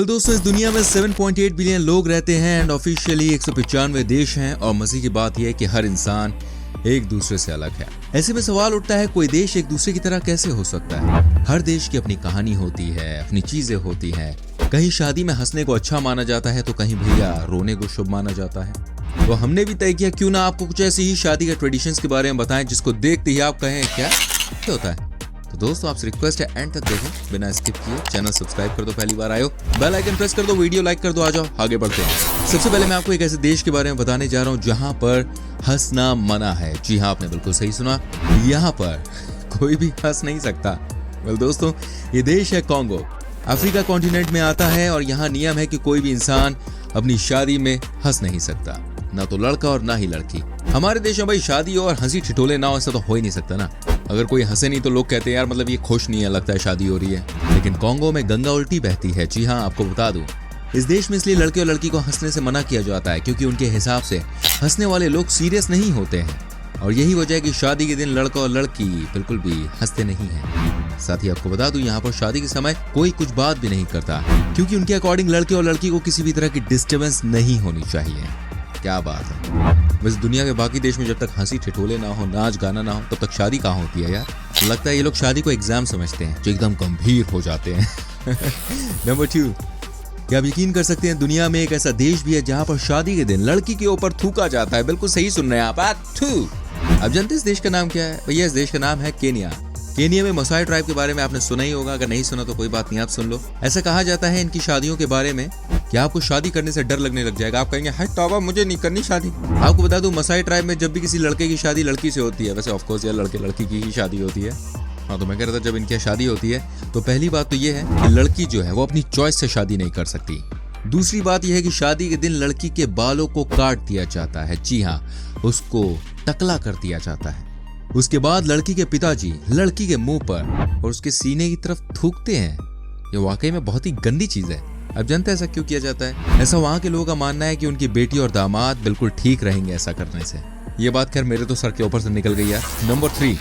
तो दोस्तों इस दुनिया में 7.8 बिलियन लोग रहते हैं एंड ऑफिशियली 195 देश हैं और मजे की बात यह है कि हर इंसान एक दूसरे से अलग है। ऐसे में सवाल उठता है कोई देश एक दूसरे की तरह कैसे हो सकता है। हर देश की अपनी कहानी होती है, अपनी चीजें होती हैं। कहीं शादी में हंसने को अच्छा माना जाता है तो कहीं भैया रोने को शुभ माना जाता है। तो हमने भी तय किया क्यों ना आपको कुछ ऐसी ही शादी के ट्रेडिशंस के बारे में बताएं जिसको देखते ही आप कहें क्या होता है। तो दोस्तों आपसे रिक्वेस्ट है एंड तक देखो, बिना स्किप किए चैनल सब्सक्राइब कर दो, पहली बार आए हो बेल आइकन प्रेस कर दो, वीडियो लाइक कर दो, आ जाओ आगे बढ़ते हैं। सबसे पहले मैं आपको एक ऐसे देश के बारे में बताने जा रहा हूँ जहाँ पर हंसना मना है। जी हाँ, आपने बिल्कुल सही सुना, यहाँ पर कोई भी हंस नहीं सकता। वेल दोस्तों, ये देश है कॉन्गो, अफ्रीका कॉन्टिनेंट में आता है और यहाँ नियम है कि कोई भी इंसान अपनी शादी में हंस नहीं सकता, ना तो लड़का और ना ही लड़की। हमारे देश में भाई शादी और हंसी ठिठोले ना हो ऐसा तो हो ही नहीं सकता ना। अगर कोई हंसे नहीं तो लोग कहते हैं यार मतलब ये खुश नहीं है, लगता है शादी हो रही है। लेकिन कॉन्गो में गंगा उल्टी बहती है। जी हाँ, आपको बता दूं, इस देश में इसलिए लड़के और लड़की को हंसने से मना किया जाता है क्योंकि उनके हिसाब से हंसने वाले लोग सीरियस नहीं होते हैं और यही वजह है कि शादी के दिन लड़का और लड़की बिल्कुल भी हंसते नहीं है। साथ ही आपको बता दूं, यहाँ पर शादी के समय कोई कुछ बात भी नहीं करता क्योंकि उनके अकॉर्डिंग लड़के और लड़की को किसी भी तरह की डिस्टर्बेंस नहीं होनी चाहिए। क्या बात है। बस दुनिया के बाकी देश में जब तक हंसी ठिठोले ना हो, नाच गाना ना हो, तब तक शादी कहाँ होती है यार। लगता है ये लोग शादी को एग्जाम समझते हैं जो एकदम गंभीर हो जाते हैं। नंबर 2, क्या आप यकीन कर सकते हैं दुनिया में एक ऐसा देश भी है जहाँ पर शादी के दिन लड़की के ऊपर थूका जाता है। बिल्कुल सही सुन रहे हैं आप। अब जानते हैं इस देश का नाम क्या है भैया? इस देश का नाम है केनिया। केनिया में मसाई ट्राइब के बारे में आपने सुना ही होगा, अगर नहीं सुना तो कोई बात नहीं, आप सुन लो। ऐसा कहा जाता है इनकी शादियों के बारे में कि आपको शादी करने से डर लगने लग जाएगा। आप कहेंगे हाय तौबा, मुझे नहीं करनी शादी। आपको बता दूं, मसाई ट्राइब में जब भी किसी लड़के की शादी लड़की से होती है, वैसे ऑफ कोर्स यार लड़के लड़की की ही शादी होती है। हाँ, तो मैं कह रहा था जब इनकी शादी होती है तो पहली बात तो ये है कि लड़की जो है वो अपनी चॉइस से शादी नहीं कर सकती। दूसरी बात यह है कि शादी के दिन लड़की के बालों को काट दिया जाता है। जी हाँ, उसको टकला कर दिया जाता है। उसके बाद लड़की के पिताजी लड़की के मुंह पर और उसके सीने की तरफ थूकते हैं। ये वाकई में बहुत ही गंदी चीज है। अब जानते हैं ऐसा क्यों किया जाता है? ऐसा वहाँ के लोगों का मानना है कि उनकी बेटी और दामाद बिल्कुल ठीक रहेंगे ऐसा करने से। ये बात खैर मेरे तो सर के ऊपर से निकल गई है। नंबर 3,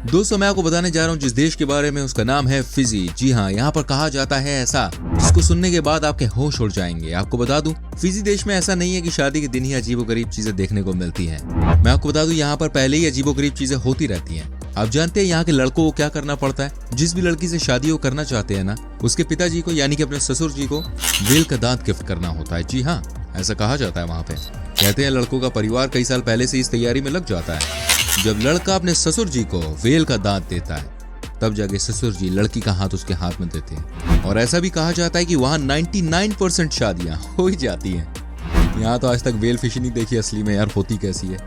दोस्तों मैं आपको बताने जा रहा हूँ जिस देश के बारे में, उसका नाम है फिजी। जी हाँ, यहाँ पर कहा जाता है ऐसा जिसको सुनने के बाद आपके होश उड़ जाएंगे। आपको बता दूं, फिजी देश में ऐसा नहीं है कि शादी के दिन ही अजीबोगरीब चीजें देखने को मिलती हैं। मैं आपको बता दूं, यहाँ पर पहले ही अजीबोगरीब चीजें होती रहती हैं। आप जानते हैं यहाँ के लड़कों को क्या करना पड़ता है? जिस भी लड़की से शादी वो करना चाहते हैं ना, उसके पिताजी को यानी कि अपने ससुर जी को वेल का दांत गिफ्ट करना होता है। जी हाँ, ऐसा कहा जाता है वहाँ पे। कहते हैं लड़कों का परिवार कई साल पहले से इस तैयारी में लग जाता है। जब लड़का अपने ससुर जी को वेल का दांत देता है तब जाके ससुर जी लड़की का हाथ उसके हाथ में देते हैं। और ऐसा भी कहा जाता है कि वहाँ 99% शादियां हो ही जाती हैं। यहाँ तो आज तक वेल फिश नहीं देखी असली में यार, होती कैसी है।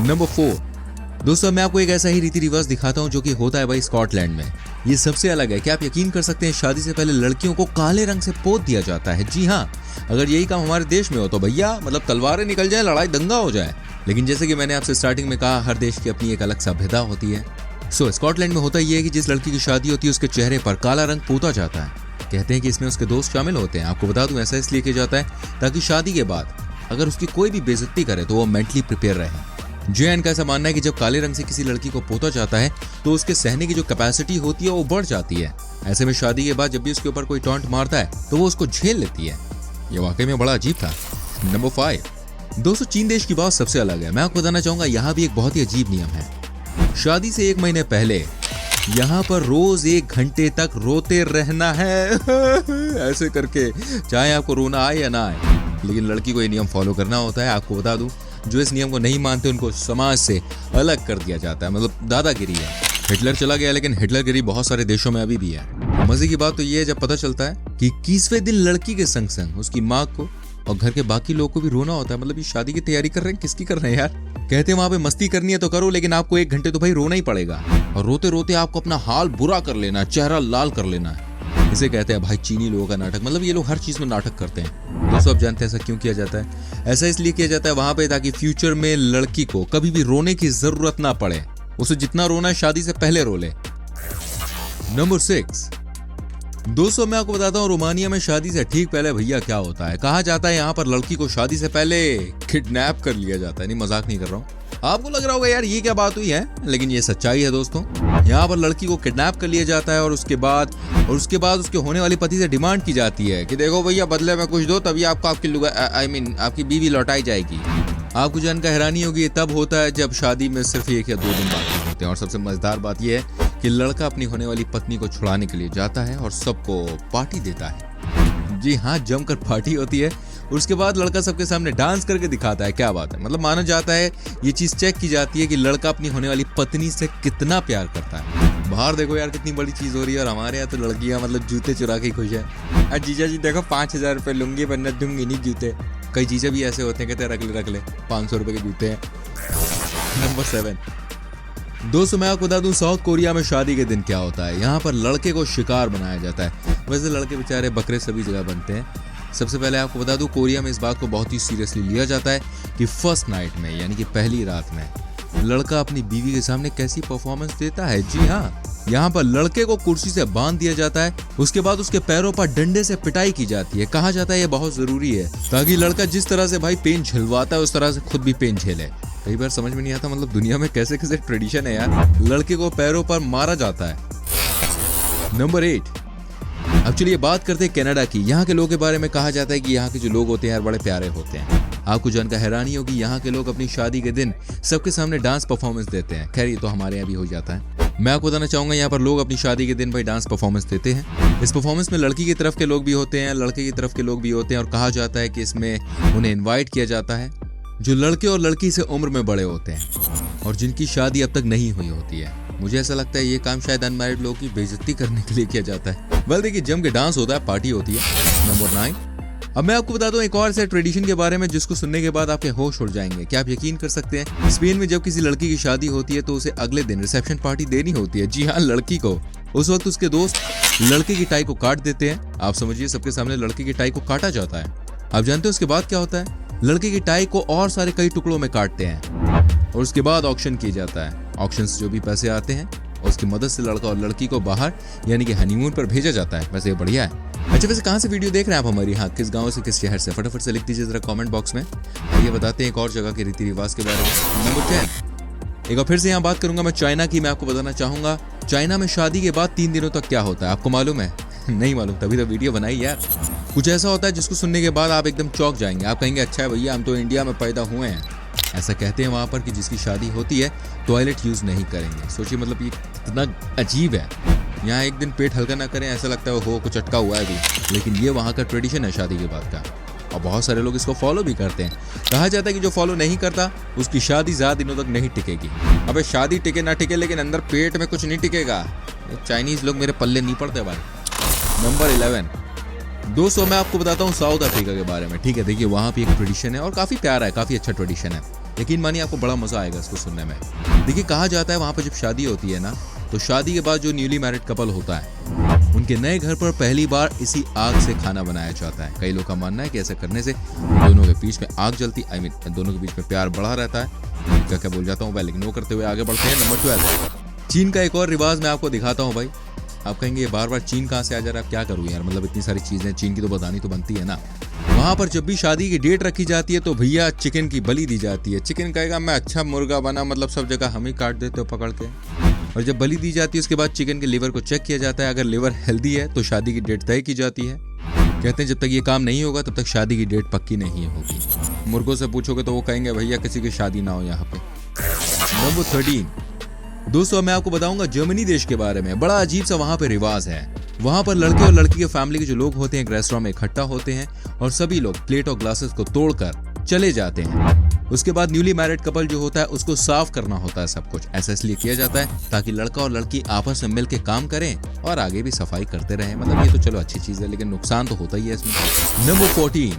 नंबर 4, दोस्तों मैं आपको एक ऐसा ही रीति रिवाज दिखाता हूँ जो कि होता है भाई स्कॉटलैंड में। ये सबसे अलग है। क्या आप यकीन कर सकते हैं शादी से पहले लड़कियों को काले रंग से पोत दिया जाता है। जी हाँ, अगर यही काम हमारे देश में हो तो भैया मतलब तलवारें निकल जाए, लड़ाई दंगा हो जाए। लेकिन जैसे कि मैंने आपसे स्टार्टिंग में कहा, हर देश की अपनी एक अलग सभ्यता होती है। स्कॉटलैंड में होता यह है कि जिस लड़की की शादी होती है उसके चेहरे पर काला रंग पोता जाता है। कहते हैं कि इसमें उसके दोस्त शामिल होते हैं। आपको बता दूं, ऐसा इसलिए किया जाता है ताकि शादी के बाद अगर उसकी कोई भी बेइज्जती करे तो वो मेंटली प्रिपेयर रहे। जे एन का ऐसा मानना है कि जब काले रंग से किसी लड़की को पोता जाता है तो उसके सहने की जो कैपेसिटी होती है वो बढ़ जाती है। ऐसे में शादी के बाद जब भी उसके ऊपर कोई टॉन्ट मारता है तो वो उसको झेल लेती है। ये वाकई में बड़ा अजीब था। नंबर 5, दोस्तों चीन देश की बात सबसे अलग है। मैं आपको बताना चाहूंगा यहाँ भी एक बहुत ही अजीब नियम है। शादी से 1 महीने पहले यहाँ पर रोज 1 घंटे तक रोते रहना है। ऐसे करके, चाहे आपको रोना आए या ना आए, लेकिन लड़की को ये नियम फॉलो करना होता है। आपको बता दूं, जो इस नियम को नहीं मानते उनको समाज से अलग कर दिया जाता है। मतलब दादागिरी है। हिटलर चला गया लेकिन हिटलरगिरी बहुत सारे देशों में अभी भी है। मजे की बात तो ये है जब पता चलता है कि 21वें दिन लड़की के संग संग उसकी माँ को और घर के बाकी लोगों को भी रोना होता है। मतलब ये शादी की तैयारी कर रहे हैं, किसकी कर रहे हैं यार? कहते हैं वहां पे मस्ती करनी है तो करो, लेकिन आपको 1 घंटे तो भाई रोना ही पड़ेगा और रोते रोते आपको अपना हाल बुरा कर लेना है, चेहरा लाल कर लेना है। इसे कहते हैं भाई चीनी लोगों का नाटक। मतलब ये लोग हर चीज में नाटक करते हैं। दोस्तों आप जानते हैं ऐसा क्यों किया जाता है? ऐसा इसलिए किया जाता है वहां पे ताकि फ्यूचर में लड़की को कभी भी रोने की जरूरत ना पड़े। उसे जितना रोना है शादी से पहले रो ले। नंबर 6, दोस्तों मैं आपको बताता हूँ रोमानिया में शादी से ठीक पहले भैया क्या होता है। कहा जाता है यहाँ पर लड़की को शादी से पहले किडनैप कर लिया जाता है। नहीं, मजाक नहीं कर रहा हूँ। आपको लग रहा होगा यार ये क्या बात हुई है, लेकिन ये सच्चाई है दोस्तों। यहाँ पर लड़की को किडनैप कर लिया जाता है और उसके बाद उसके होने वाली पति से डिमांड की जाती है कि देखो भैया बदले में कुछ दो, तभी आपको आपकी बीवी लौटाई जाएगी। आपको जानकर हैरानी होगी, तब होता है जब शादी में सिर्फ 1 या 2 दिन बाकी होते हैं। और सबसे मजेदार बात यह है कि लड़का अपनी होने वाली पत्नी को छुड़ाने के लिए जाता है और सबको पार्टी देता है। जी हाँ, जमकर पार्टी होती है। उसके बाद लड़का सबके सामने डांस करके दिखाता है। क्या बात है, मतलब माना जाता है, ये चीज चेक की जाती है कि लड़का अपनी होने वाली पत्नी से कितना प्यार करता है। बाहर देखो यार कितनी बड़ी चीज हो रही है, और हमारे यहाँ तो लड़कियां मतलब जूते चुरा के खुश है। जीजा जी देखो 5000 रुपए लूंगी वरना दूंगी नहीं जूते। कई जीजा भी ऐसे होते हैं, कहते हैं रख ले 500 रुपए के जूते हैं। नंबर 7। दोस्तों मैं आपको बता दूं, साउथ कोरिया में शादी के दिन क्या होता है। यहाँ पर लड़के को शिकार बनाया जाता है। वैसे लड़के बेचारे बकरे सभी जगह बनते हैं। सबसे पहले आपको बता दूं, कोरिया में इस बात को बहुत ही सीरियसली लिया जाता है कि फर्स्ट नाइट में, यानी कि पहली रात में, लड़का अपनी बीवी के सामने कैसी परफॉर्मेंस देता है। जी हाँ, यहाँ पर लड़के को कुर्सी से बांध दिया जाता है। उसके बाद उसके पैरों पर डंडे से पिटाई की जाती है। कहा जाता है ये बहुत जरूरी है ताकि लड़का जिस तरह से भाई पेन झेलवाता है उस तरह से खुद भी पेन झेले। कई बार समझ में नहीं आता, मतलब दुनिया में कैसे कैसे ट्रेडिशन है यार। लड़के को पैरों पर मारा जाता है। नंबर 8। अब चलिए बात करते हैं कनाडा की। यहाँ के लोगों के बारे में कहा जाता है कि यहाँ के जो लोग होते हैं यार बड़े प्यारे होते हैं। आपको जानकर हैरानी होगी, यहाँ के लोग अपनी शादी के दिन सबके सामने डांस परफॉर्मेंस देते हैं। खैर ये तो हमारे यहाँ भी हो जाता है। मैं आपको बताना चाहूंगा, यहाँ पर लोग अपनी शादी के दिन भाई डांस परफॉर्मेंस देते हैं। इस परफॉर्मेंस में लड़की की तरफ के लोग भी होते हैं, लड़के की तरफ के लोग भी होते हैं, और कहा जाता है कि इसमें उन्हें इन्वाइट किया जाता है जो लड़के और लड़की से उम्र में बड़े होते हैं और जिनकी शादी अब तक नहीं हुई होती है। मुझे ऐसा लगता है ये काम शायद अनमैरिड लोगों की बेइज्जती करने के लिए किया जाता है। वेल देखिए, जम के डांस होता है, पार्टी होती है। नंबर 9। अब मैं आपको बता दूं एक और ऐसे ट्रेडिशन के बारे में जिसको सुनने के बाद आपके होश उड़ जाएंगे। क्या आप यकीन कर सकते हैं, स्पेन में जब किसी लड़की की शादी होती है तो उसे अगले दिन रिसेप्शन पार्टी देनी होती है। जी हाँ, लड़की को। उस वक्त उसके दोस्त लड़के की टाई को काट देते हैं। आप समझिए सबके सामने लड़के की टाई को काटा जाता है। आप जानते हो उसके बाद क्या होता है? लड़के की टाई को और सारे कई टुकड़ों में काटते हैं और उसके बाद ऑक्शन किया जाता है। ऑक्शन से जो भी पैसे आते हैं उसकी मदद से लड़का और लड़की को बाहर यानी कि हनीमून पर भेजा जाता है। वैसे ये बढ़िया है। अच्छा वैसे कहाँ से वीडियो देख रहे हैं आप हमारी? हाँ, किस गांव से, किस शहर से? फटाफट से लिख दीजिए जरा कमेंट बॉक्स में। ये बताते हैं एक और जगह के रीति रिवाज के बारे में। नंबर 10। एक बार फिर से यहाँ बात करूंगा मैं चाइना की। मैं आपको बताना चाहूंगा चाइना में शादी के बाद 3 दिनों तक क्या होता है। आपको मालूम है? नहीं मालूम, तभी तो वीडियो बनाई यार। कुछ ऐसा होता है जिसको सुनने के बाद आप एकदम चौंक जाएंगे। आप कहेंगे अच्छा है भैया, हम तो इंडिया में पैदा हुए हैं। ऐसा कहते हैं वहां पर कि जिसकी शादी होती है टॉयलेट यूज नहीं करेंगे। सोचिए मतलब ये कितना अजीब है। यहाँ एक दिन पेट हल्का ना करें, ऐसा लगता है हो कुछ अटका हुआ है भी। लेकिन ये वहाँ का ट्रेडिशन है शादी के बाद का, और बहुत सारे लोग इसको फॉलो भी करते हैं। कहा जाता है कि जो फॉलो नहीं करता उसकी शादी ज्यादा दिनों तक नहीं टिकेगी। अबे शादी टिके ना टिके, लेकिन अंदर पेट में कुछ नहीं टिकेगा। चाइनीज लोग मेरे पल्ले नहीं पड़ते भाई। नंबर 11। दोस्तों मैं आपको बताता हूँ साउथ अफ्रीका के बारे में। ठीक है, देखिए वहाँ पे एक ट्रेडिशन है और काफी प्यारा है, काफी अच्छा ट्रेडिशन है। यकीन मानिए आपको बड़ा मजा आएगा इसको सुनने में। देखिए कहा जाता है वहाँ पर जब शादी होती है ना, तो शादी के बाद जो न्यूली मैरिड कपल होता है उनके नए घर पर पहली बार इसी आग से खाना बनाया जाता है। कई लोग का मानना है कि ऐसा करने से दोनों के बीच में आग जलती, दोनों के बीच में प्यार बढ़ा रहता है। क्या बोल जाता हूँ, लेकिन वो करते हुए आगे बढ़ते हैं। नंबर 12। चीन का एक और रिवाज मैं आपको दिखाता हूँ भाई। आप कहेंगे ये बार बार चीन कहाँ से आ जा रहा है, आप क्या करूँ यार, मतलब इतनी सारी चीजें चीन की तो बतानी तो बनती है ना। वहां पर जब भी शादी की डेट रखी जाती है तो भैया चिकन की बलि दी जाती है। चिकन कहेगा मैं अच्छा मुर्गा बना, मतलब सब जगह हम ही काट देते हो पकड़ के। और जब बलि दी जाती है उसके बाद चिकन के लिवर को चेक किया जाता है। अगर लिवर हेल्दी है तो शादी की डेट तय की जाती है। कहते हैं जब तक ये काम नहीं होगा तब तक शादी की डेट पक्की नहीं होगी। मुर्गों से पूछोगे तो वो कहेंगे भैया किसी की शादी ना हो यहाँ पे। नंबर 13। दोस्तों मैं आपको बताऊंगा जर्मनी देश के बारे में। बड़ा अजीब सा वहां पे रिवाज है। वहां पर लड़के और लड़की के फैमिली के जो लोग होते हैं एक रेस्टोरेंट में इकट्ठा होते हैं और सभी लोग प्लेट और ग्लासेस को तोड़कर चले जाते हैं। उसके बाद न्यूली मैरिड कपल जो होता है उसको साफ करना होता है सब कुछ। ऐसा इसलिए किया जाता है ताकि लड़का और लड़की आपस में मिलकर काम करें और आगे भी सफाई करते रहें। मतलब ये तो चलो अच्छी चीज है, लेकिन नुकसान तो होता ही है इसमें। नंबर 14।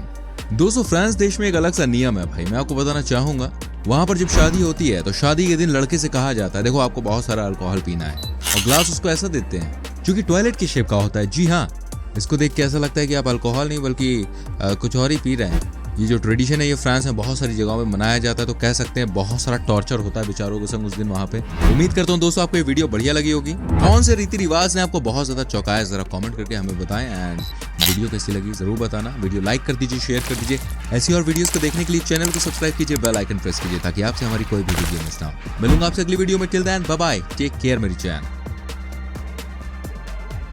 दोस्तों फ्रांस देश में एक अलग सा नियम है भाई, मैं आपको बताना चाहूंगा। वहां पर जब शादी होती है तो शादी के दिन लड़के से कहा जाता है देखो आपको बहुत सारा अल्कोहल पीना है, और ग्लास उसको ऐसा देते हैं जो कि टॉयलेट की शेप का होता है। जी हाँ, इसको देख के ऐसा लगता है कि आप अल्कोहल नहीं बल्कि कुछ और ही पी रहे हैं। ये जो ट्रेडिशन है ये फ्रांस में बहुत सारी जगहों में मनाया जाता है, तो कह सकते हैं बहुत सारा टॉर्चर होता है बेचारों के संग उस दिन वहां पे। उम्मीद करता हूँ दोस्तों आपको ये वीडियो बढ़िया लगी होगी। कौन से रीति रिवाज ने आपको बहुत ज्यादा चौंकाया, जरा कमेंट करके हमें बताएं। एंड वीडियो कैसी लगी जरूर बताना। वीडियो लाइक कर दीजिए, शेयर कर दीजिए। ऐसी और वीडियोस को देखने के लिए चैनल को सब्सक्राइब कीजिए, बेल आइकन प्रेस कीजिए ताकि आपसे हमारी कोई भी वीडियो मिस ना हो। मिलूंगा आपसे अगली वीडियो में। Till then bye bye, take care मेरी चैन।